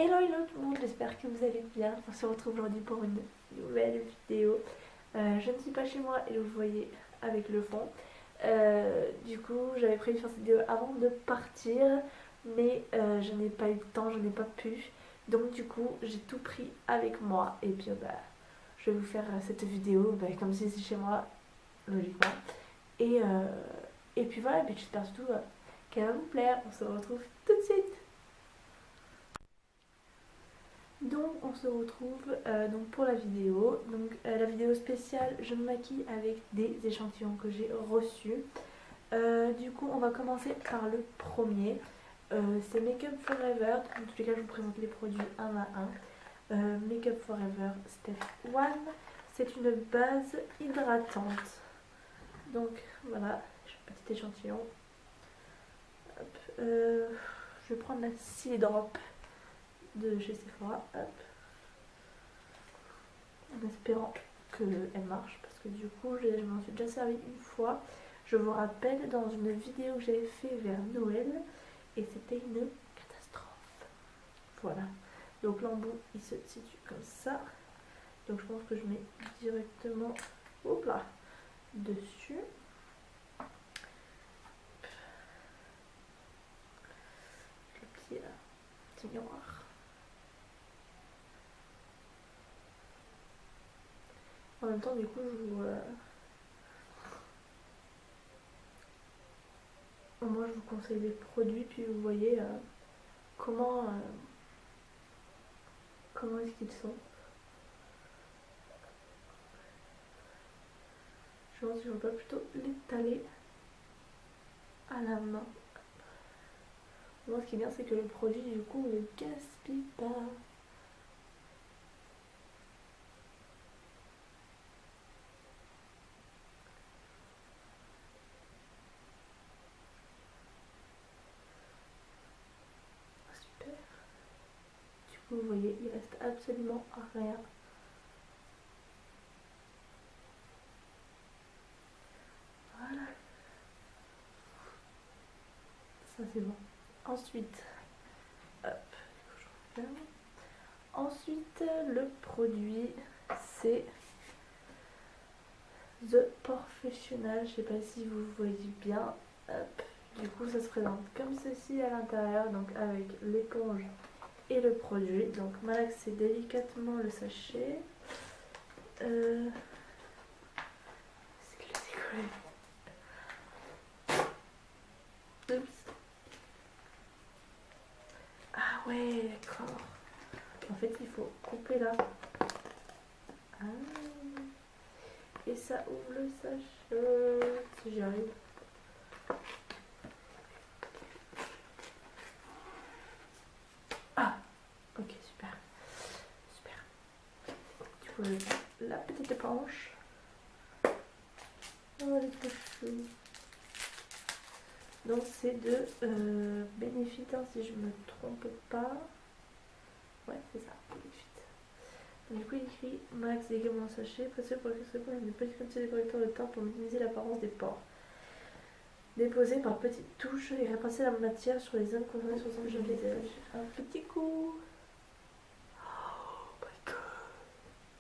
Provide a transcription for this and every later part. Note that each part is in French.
Hello tout le monde, j'espère que vous allez bien. On se retrouve aujourd'hui pour une nouvelle vidéo. Je ne suis pas chez moi et vous voyez avec le fond. Du coup, j'avais prévu faire cette vidéo avant de partir, mais je n'ai pas eu le temps, je n'ai pas pu. Donc du coup, j'ai tout pris avec moi et puis je vais vous faire cette vidéo comme si c'est chez moi, logiquement. Et, euh, et puis voilà, et puis j'espère surtout qu'elle va vous plaire. On se retrouve tout de suite. Donc on se retrouve donc pour la vidéo. Donc la vidéo spéciale, je me maquille avec des échantillons que j'ai reçus. Du coup on va commencer par le premier. C'est Make Up Forever. En tous les cas je vous présente les produits un à un. Make Up Forever Step 1. C'est une base hydratante. Donc voilà, j'ai un petit échantillon. Hop, je vais prendre la Silly Drop de chez Sephora. Hop. En espérant qu'elle marche parce que du coup je m'en suis déjà servi une fois. Je vous rappelle dans une vidéo que j'avais fait vers Noël et c'était une catastrophe. Voilà. Donc l'embout il se situe comme ça. Donc je pense que je mets directement hop là, dessus. Le petit miroir. En même temps du coup je vous moi je vous conseille les produits puis vous voyez comment est-ce qu'ils sont. Je pense que je vais pas plutôt l'étaler à la main. Moi ce qui est bien c'est que le produit du coup ne gaspille pas. Super. Du coup vous voyez il reste absolument rien. Voilà. Ça c'est bon. Ensuite, hop, je referme. Ensuite le produit c'est The Professional. Je sais pas si vous voyez bien. Hop. Du coup ça se présente comme ceci à l'intérieur, donc avec l'éponge et le produit. Donc malaxez délicatement le sachet. Est-ce que je décolle? Oups. Ah ouais, d'accord. En fait, il faut couper là. Ah. Et ça ouvre le sachet. Si j'y arrive. Ah, ok, super. Super. Du coup, la petite planche. Oh, elle est trop chou. Donc, c'est de Benefit, hein, si je me trompe pas. Ouais, c'est ça, Benefit. Du coup, il écrit Max dégagement sachet, précieux pour le seconde avec des petits comme des correcteurs de teint pour minimiser l'apparence des pores. Déposer par petites touches et repasser la matière sur les zones concernées sur son visage. Un petit coup. Oh my god.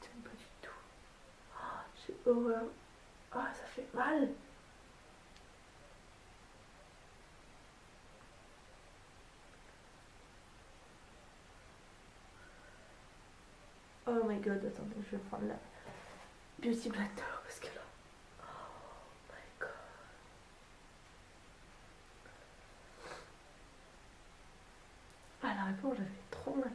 J'aime pas du tout. Oh, j'ai horreur. Ah, ça fait mal. Oh my god, attendez, je vais prendre la Beauty Blender parce que là. Oh my god. Ah, la réponse, j'avais trop mal.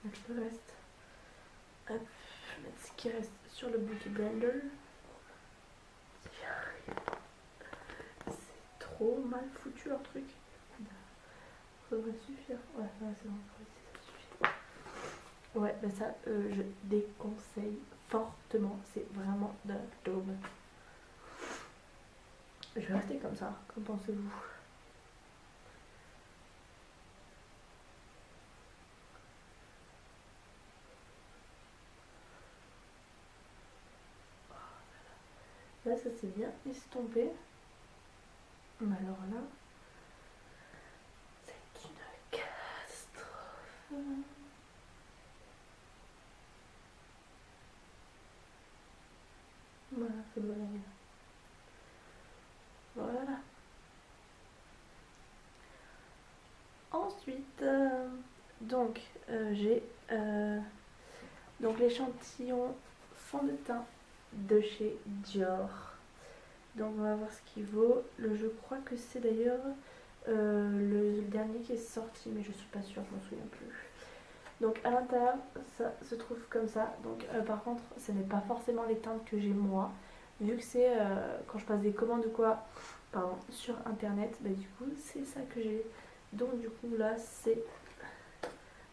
Donc le reste. Hop, je vais mettre ce qui reste sur le Beauty Blender. C'est trop mal foutu leur truc. Ça devrait suffire. Ouais, c'est bon, ça suffit. Ouais, mais ça, je déconseille fortement. C'est vraiment de la daube. Je vais rester comme ça. Qu'en pensez-vous? Là, ça s'est bien estompé. Mais alors là, c'est une catastrophe. Voilà, ça doit aller. Voilà. Ensuite, donc j'ai donc l'échantillon fond de teint de chez Dior. Donc on va voir ce qu'il vaut. Je crois que c'est d'ailleurs le dernier qui est sorti, mais je suis pas sûre, je m'en souviens plus. Donc à l'intérieur, ça se trouve comme ça. Donc par contre, ce n'est pas forcément les teintes que j'ai moi. Vu que c'est quand je passe des commandes ou quoi, pardon, sur internet, bah, du coup c'est ça que j'ai. Donc du coup là c'est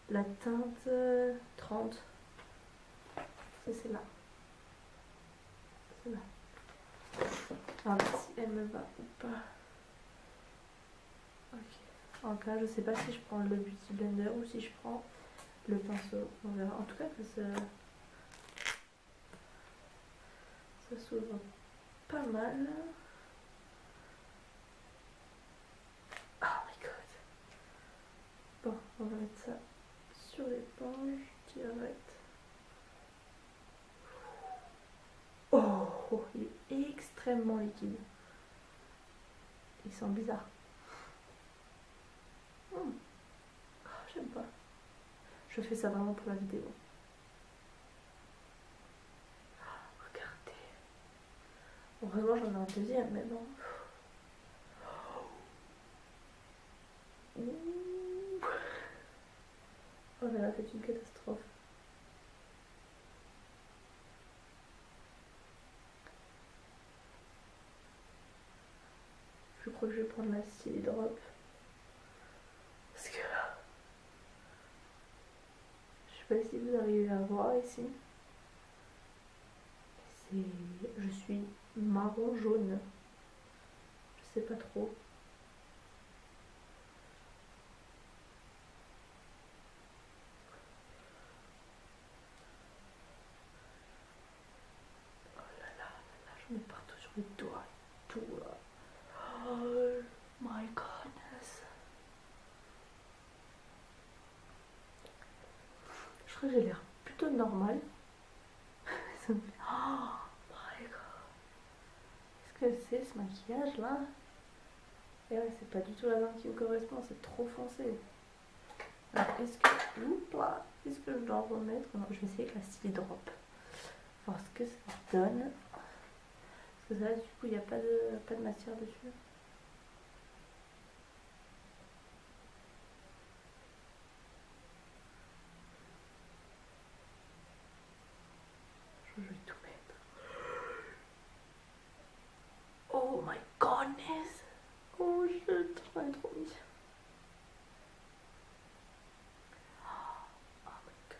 la teinte 30. C'est celle-là. C'est là. On va voir si elle me va ou pas. Ok. En tout cas, je sais pas si je prends le Beauty Blender ou si je prends le pinceau. On verra. En tout cas, ça s'ouvre pas mal. Oh my god. Bon, on va mettre ça sur l'éponge direct. Oh, il est extrêmement liquide. Il sent bizarre. Oh, j'aime pas. Je fais ça vraiment pour la vidéo. Regardez. Heureusement j'en ai un deuxième, mais bon. Oh là là, c'est une catastrophe. Je crois que je vais prendre la Silly Drop. Parce que là, je sais pas si vous arrivez à voir ici. Je suis marron jaune. Je sais pas trop. Oh là là, j'en ai partout sur les doigts et tout là. Oh my goodness. Je crois que j'ai l'air plutôt normal. Ça me fait... Oh my god. Qu'est-ce que c'est ce maquillage là? Et ouais, c'est pas du tout la teinte qui me correspond, c'est trop foncé. Alors, est-ce que je dois en remettre? Non, je vais essayer avec la Silly Drop. Voir ce que ça donne. Parce que là, du coup, il n'y a pas de matière dessus. Je vais tout mettre. Oh my goodness! Oh, j'en ai trop mis. Oh my god.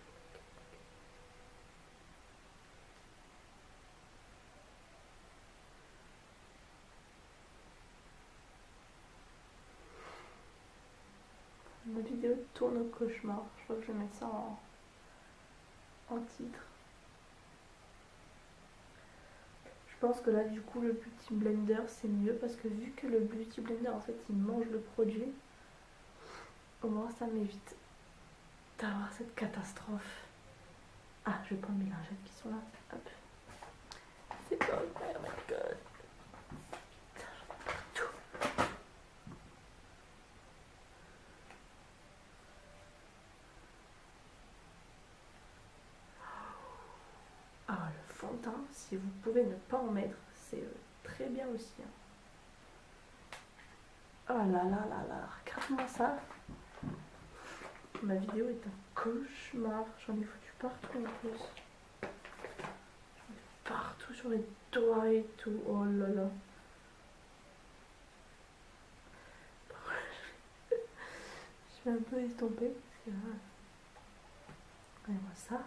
Ma vidéo tourne au cauchemar. Je crois que je vais mettre ça en titre. Je pense que là, du coup, le Beauty Blender, c'est mieux parce que vu que le Beauty Blender, en fait, il mange le produit, au moins, ça m'évite d'avoir cette catastrophe. Ah, je vais prendre mes lingettes qui sont là. Hop. C'est pas vrai, oh my god. Ah, le fond de teint, si vous pouvez ne pas en mettre, c'est très bien aussi. Oh là là là là, regarde-moi ça. Ma vidéo est un cauchemar. J'en ai foutu partout en plus. Partout sur les doigts et tout. Oh là là. Je vais un peu estomper. Regardez-moi ça.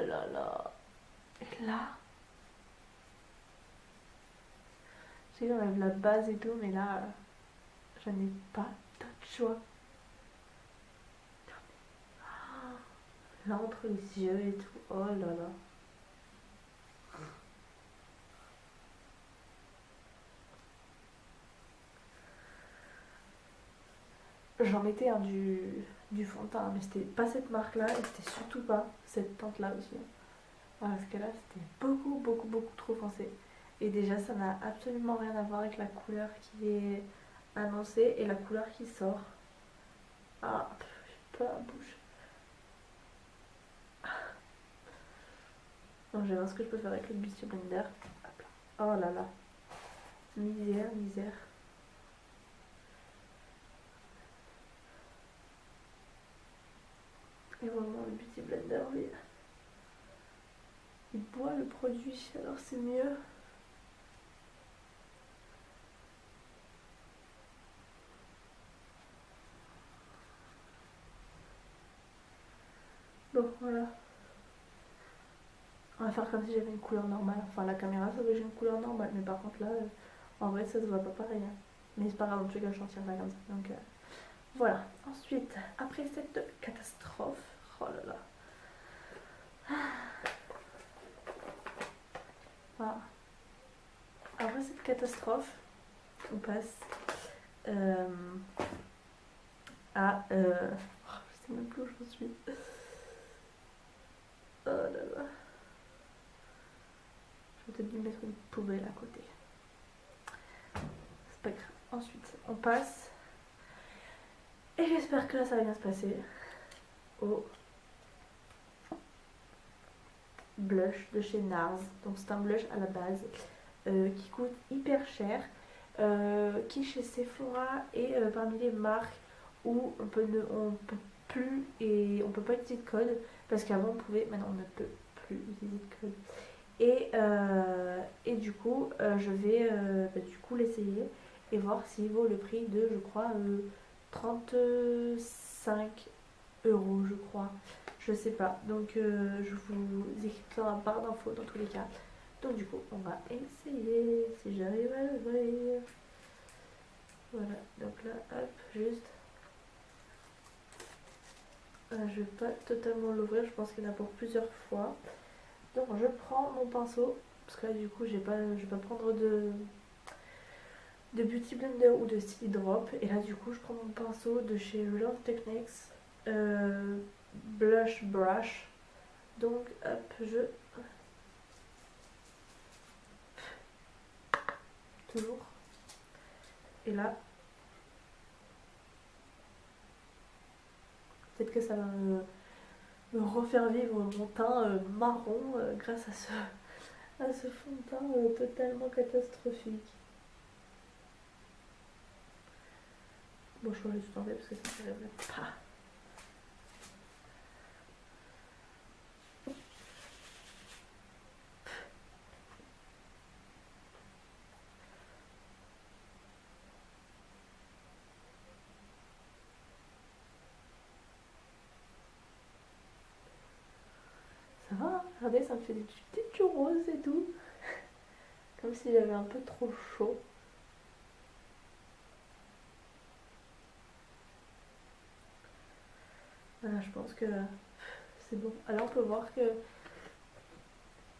là là. Et là, j'ai j'enlève la base et tout, mais là, je n'ai pas d'autre choix. Là, entre les yeux et tout, oh là là. J'en mettais un du fond de teint, mais c'était pas cette marque-là et c'était surtout pas cette teinte-là aussi. Voilà, parce que là, c'était beaucoup, beaucoup, beaucoup trop foncé. Et déjà, ça n'a absolument rien à voir avec la couleur qui est annoncée et la couleur qui sort. Ah, j'ai pas la bouche. Donc, je vais voir ce que je peux faire avec le Beauty Blender. Oh là là. Misère, misère. Et vraiment, le Beauty Blender, oui. Il boit le produit, alors c'est mieux. Donc voilà. On va faire comme si j'avais une couleur normale. Enfin, la caméra, ça veut que j'ai une couleur normale. Mais par contre, là, en vrai, ça se voit pas pareil. Hein. Mais c'est pas grave, en tout cas, je sortirai pas comme ça. Donc voilà. Ensuite, après cette catastrophe, oh là là. Voilà. Après cette catastrophe, on passe à. Je sais même plus où j'en suis. Oh là là. Je vais peut-être lui mettre une poubelle à côté. C'est pas grave. Ensuite, on passe. Et j'espère que là ça va bien se passer. Au blush de chez NARS. Donc c'est un blush à la base qui coûte hyper cher. Qui chez Sephora est parmi les marques où on peut plus et on peut pas utiliser de code. Parce qu'avant on pouvait, maintenant on ne peut plus utiliser de code. Et du coup, je vais du coup l'essayer et voir s'il vaut le prix de, je crois, 35 euros, je crois. Je sais pas. Donc, je vous écris dans la barre d'infos dans tous les cas. Donc, du coup, on va essayer si j'arrive à l'ouvrir. Voilà. Donc là, hop, juste. Je vais pas totalement l'ouvrir. Je pense qu'il y en a pour plusieurs fois. Donc je prends mon pinceau, parce que là du coup je vais pas prendre de Beauty Blender ou de Silly Drop. Et là du coup je prends mon pinceau de chez Real Techniques, Blush Brush. Donc hop, toujours. Et là, peut-être que ça va me refaire vivre mon teint marron grâce à ce fond de teint totalement catastrophique. Bon, je change tout en fait parce que ça ne s'arrêterait pas. Ça va, hein, regardez, ça me fait des petites joues roses et tout. Comme si j'avais un peu trop chaud. Voilà, je pense que c'est bon. Alors on peut voir que,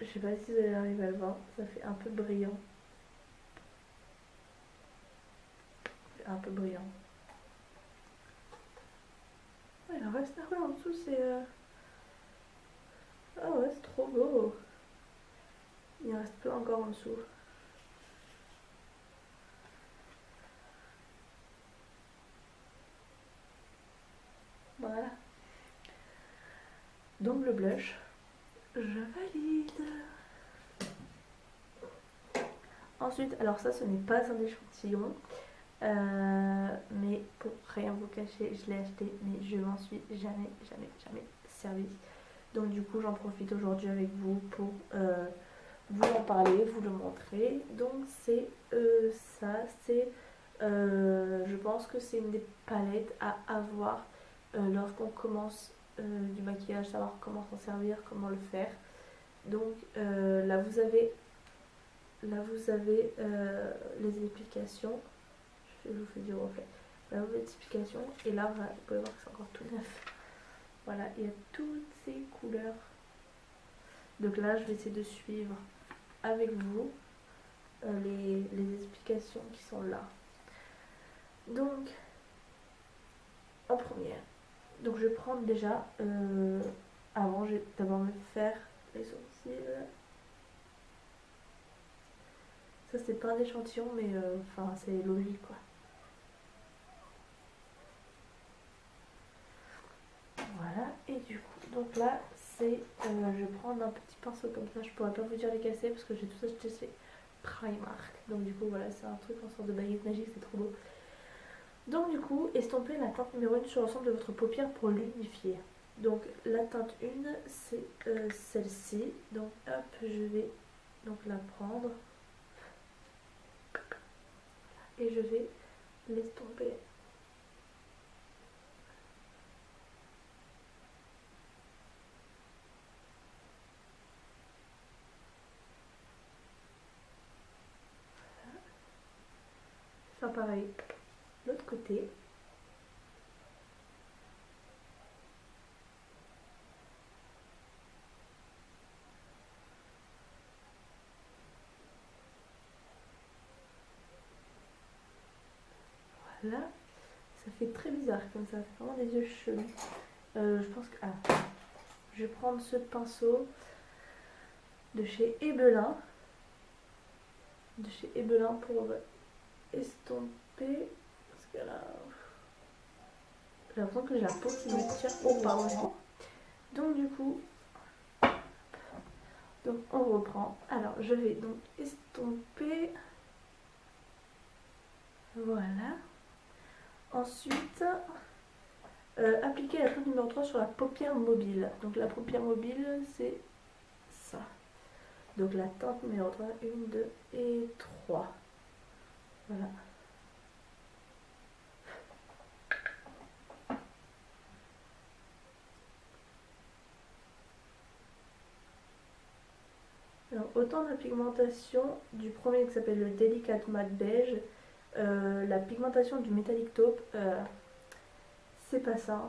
je sais pas si vous allez arriver à le voir, ça fait un peu brillant. Un peu brillant. Ouais, il en reste un peu en dessous, c'est... Ah ouais, c'est trop beau. Il en reste plein encore en dessous. Voilà. Donc le blush, je valide. Ensuite, alors ça ce n'est pas un échantillon, mais pour rien vous cacher, je l'ai acheté, mais je m'en suis jamais servi. Donc du coup j'en profite aujourd'hui avec vous pour vous en parler, vous le montrer. Donc c'est ça, c'est je pense que c'est une des palettes à avoir lorsqu'on commence du maquillage, savoir comment s'en servir, comment le faire. Donc là vous avez les explications. Je vous fais du reflet. Là vous avez les explications et là vous pouvez voir que c'est encore tout neuf. Voilà, il y a toutes ces couleurs. Donc là je vais essayer de suivre avec vous les explications qui sont là. Donc en première, donc je vais prendre déjà avant, je vais d'abord me faire les sourcils. Ça c'est pas un échantillon mais enfin c'est logique quoi. Voilà, et du coup, donc là c'est, je vais prendre un petit pinceau comme ça, je pourrais pas vous dire les casser parce que j'ai tout acheté chez Primark. Donc du coup voilà, c'est un truc en sorte de baguette magique, c'est trop beau. Donc du coup, estompez la teinte numéro 1 sur l'ensemble de votre paupière pour l'unifier. Donc la teinte 1 c'est celle-ci. Donc hop, je vais donc la prendre et je vais l'estomper. Faire pareil l'autre côté. Voilà, ça fait très bizarre comme ça, c'est vraiment des yeux chelous. Je pense que... je vais prendre ce pinceau de chez Ebelin. De chez Ebelin pour estomper. Parce que là... j'ai l'impression que j'ai la peau qui me tire au pardon. Donc du coup... donc on reprend. Alors je vais donc estomper. Voilà. Ensuite... appliquer la teinte numéro 3 sur la paupière mobile. Donc la paupière mobile, c'est ça. Donc la teinte numéro 3, 1, 2 et 3. Voilà. Alors, autant la pigmentation du premier qui s'appelle le Delicate Matte Beige, la pigmentation du Metallic Taupe, c'est pas ça.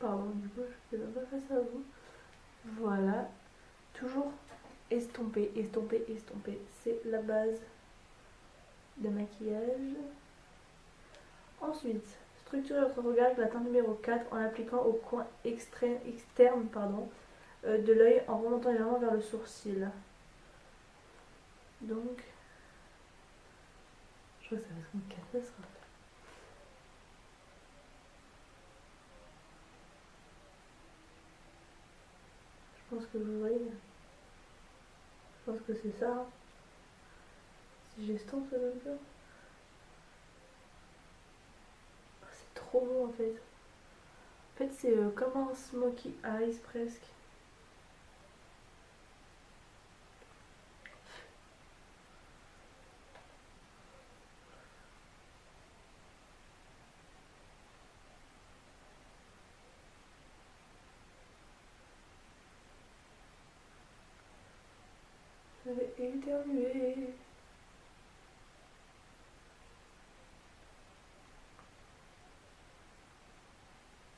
Pardon, du coup, je fais même pas face à vous. Voilà. Toujours estomper, estomper, estomper. C'est la base de maquillage. Ensuite, structurez votre regard avec la teinte numéro 4 en l'appliquant au coin externe de l'œil en remontant légèrement vers le sourcil. Donc, je crois que ça va être une catastrophe. Je pense que vous voyez. Je pense que c'est ça. Si j'estompe, ça donne ça. C'est trop beau en fait. En fait, c'est comme un smoky eyes presque. Je vais éternuer.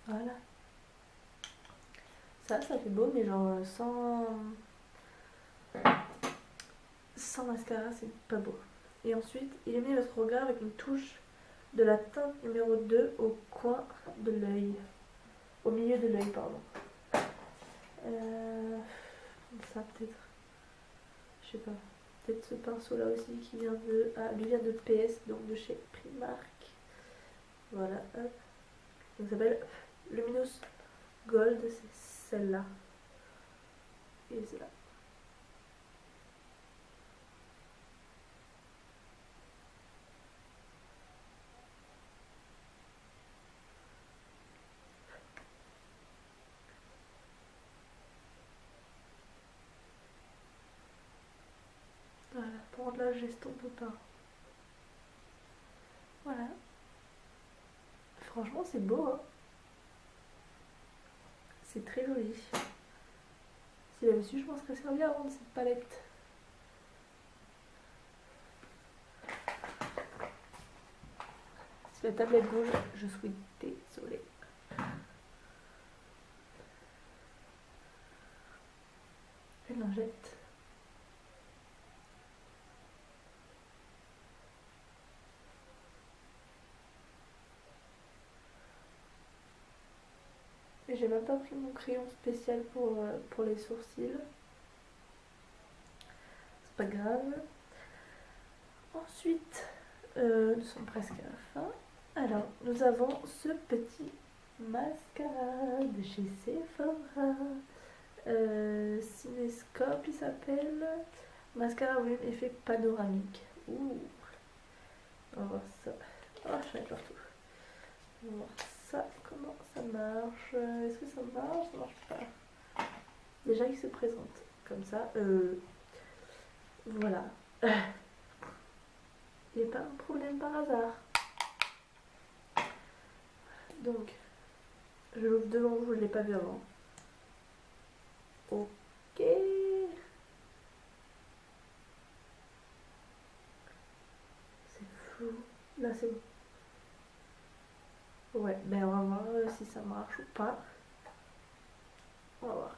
Voilà. Ça fait beau, mais genre sans mascara, c'est pas beau. Et ensuite, illuminez votre regard avec une touche de la teinte numéro 2 au coin de l'œil. Au milieu de l'œil, pardon. Ça peut-être. Je sais pas. Peut-être ce pinceau là aussi qui vient de. Ah, lui vient de PS, donc de chez Primark. Voilà, hop. Donc ça s'appelle Luminous Gold, c'est celle-là. Et c'est là. j'estompe pas. Voilà. Franchement, c'est beau, hein. C'est très joli. Si j'avais su, je m'en serais servi avant de cette palette. Si la tablette bouge, je suis désolée. Une lingette. Et j'ai même pas pris mon crayon spécial pour les sourcils. C'est pas grave. Ensuite, nous sommes presque à la fin. Alors, nous avons ce petit mascara de chez Sephora. Cinescope, il s'appelle. Mascara volume effet panoramique. Ouh. On va voir ça. Oh, je vais partout. On va voir ça, comment ça marche. Est-ce que ça marche? Ça marche pas. Déjà, il se présente comme ça. Voilà. Il n'y a pas un problème par hasard. Donc, je l'ouvre devant vous, je ne l'ai pas vu avant. Ok. C'est flou. Là, c'est bon. Ouais, ben on va voir si ça marche ou pas. On va voir.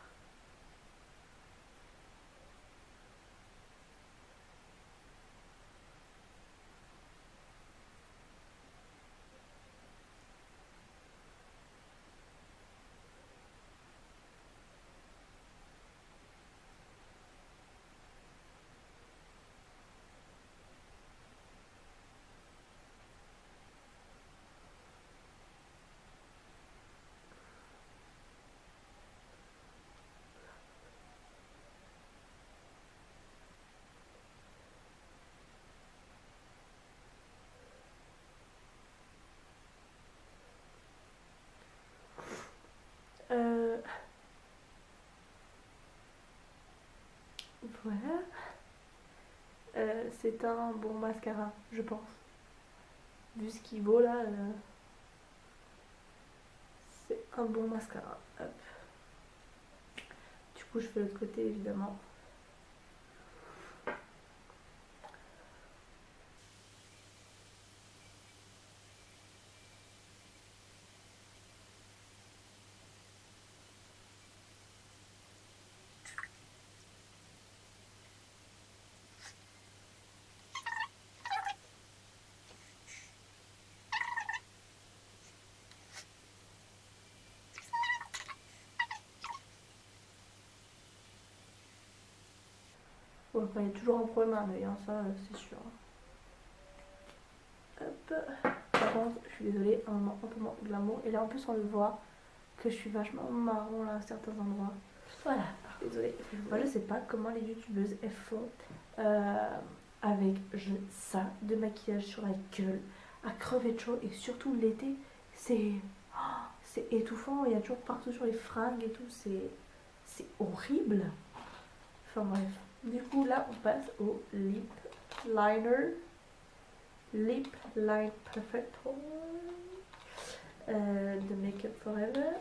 Voilà. C'est un bon mascara, je pense. Vu ce qu'il vaut là, c'est un bon mascara. Hop. Du coup, je fais l'autre côté évidemment. Bon, enfin, il y a toujours un problème à l'œil, hein, ça c'est sûr. Hop. Par contre, je suis désolée, un moment un peu moins glamour. Et là en plus on le voit que je suis vachement marron là à certains endroits. Voilà, désolée. Moi je sais pas comment les youtubeuses elles font avec ça de maquillage sur la gueule à crever de chaud, et surtout l'été c'est étouffant, il y a toujours partout sur les fringues et tout, c'est horrible. Enfin bref. Du coup là on passe au lip liner. Lip Line Perfect de Make Up Forever.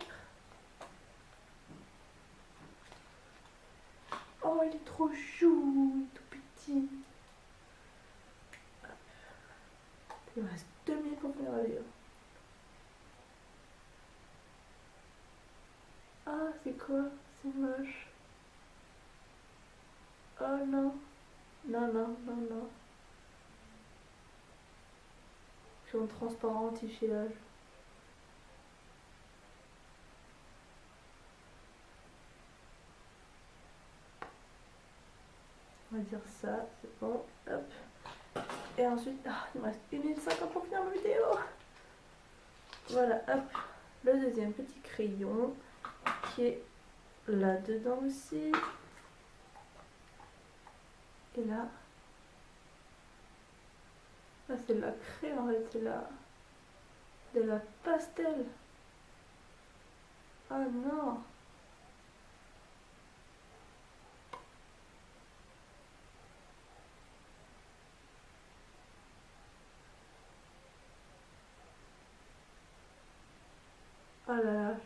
Oh, il est trop chou, tout petit. Il me reste 2 minutes pour finir la vidéo. Ah, c'est quoi? C'est moche. Oh non. Non, non, non, non. Je suis en transparent anti-filage. On va dire ça, c'est bon. Hop. Et ensuite, il me reste 1 minute 50 pour finir ma vidéo. Voilà, hop. Le deuxième petit crayon qui est là-dedans aussi. Et là, c'est de la crème en fait, c'est de la pastel. Ah non.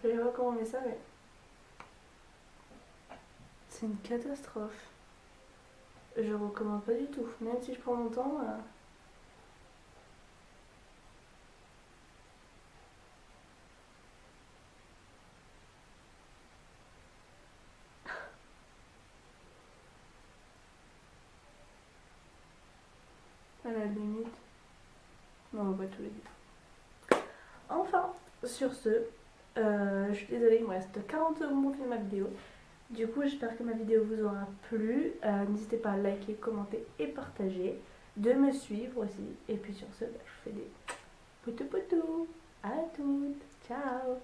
je sais pas comment on met ça, mais c'est une catastrophe. Je recommande pas du tout, même si je prends mon temps. À la limite. Non, on va pas tous les dire. Enfin, sur ce, je suis désolée, il me reste 40 secondes pour finir ma vidéo. Du coup, j'espère que ma vidéo vous aura plu. N'hésitez pas à liker, commenter et partager. De me suivre aussi. Et puis sur ce, je vous fais des poutous poutous. À toutes. Ciao.